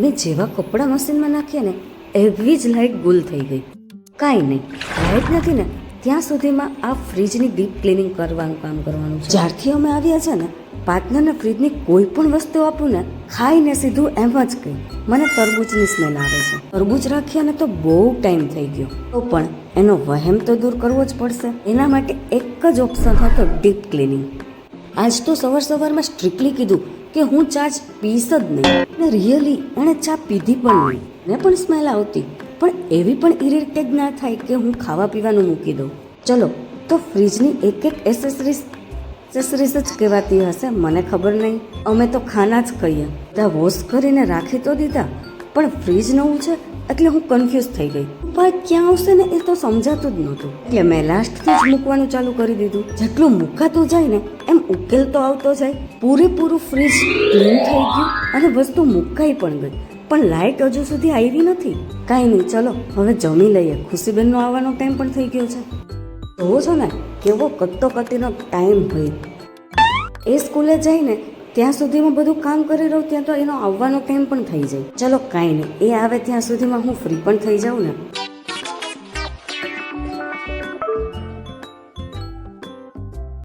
મેં જેવા કપડાં મશીનમાં નાખ્યા ને એવી જ લાઈટ ગુલ થઈ ગઈ. કાંઈ નહીં, લાઈટ નથી ને ત્યાં સુધીમાં આ ફ્રીજની ડીપ ક્લિનિંગ કરવાનું કામ કરવાનું છે. જ્યારથી અમે આવ્યા છે ને પાર્ટનરને ફ્રીજની કોઈ પણ વસ્તુ આપું ને ખાઈને સીધું એમ જ કહી મને તરબૂચની સ્મેલ આવે છે. તરબૂચ રાખ્યા ને તો બહુ ટાઈમ થઈ ગયો, તો પણ એનો વહેમ તો દૂર કરવો જ પડશે. એના માટે એક જ ઓપ્શન હતો, ડીપ ક્લિનિંગ. આજ તો સવારમાં સ્ટ્રિક્ટલી કીધું કે હું ચા પીશ જ નહીં, ને રિયલી એણે ચા પીધી પણ નહીં. ને પણ સ્મેલ આવતી, પણ એવી પણ ઇરિટેટ ના થાય કે હું ખાવા પીવાનું મૂકી દઉં. ચલો તો ફ્રીજની એક એસેસરીઝ જ કહેવાતી હશે, મને ખબર નહીં. અમે તો ખાના જ કહીએ. બધા વોશ કરીને રાખી તો દીધા, પણ ફ્રીજ નવું છે એટલે હું કન્ફ્યુઝ થઈ ગઈ. ભાઈ ક્યાં આવશે ને એ તો સમજાતું જ નહોતું, એટલે મેં લાસ્ટથી જ મૂકવાનું ચાલુ કરી દીધું. જેટલું મૂકાતું જાય ને એમ ઉકેલ તો આવતો જાય. પૂરેપૂરું ફ્રીજ ક્લીન થઈ ગયું અને વસ્તુ મુકાઈ પણ ગઈ, પણ લાઇટ હજુ સુધી આવી નથી. કાંઈ નહીં, ચલો હવે જમી લઈએ. ખુશીબેનનો આવવાનો ટાઈમ પણ થઈ ગયો છે. જોવો છો ને કેવો કત્તોકત્તીનો ટાઈમ હોય. એ સ્કૂલે જઈને ત્યાં સુધીમાં બધું કામ કરી રહું ત્યાં તો એનો આવવાનો ટાઈમ પણ થઈ જાય. ચલો કાંઈ નહીં, એ આવે ત્યાં સુધીમાં હું ફ્રી પણ થઈ જાઉં ને.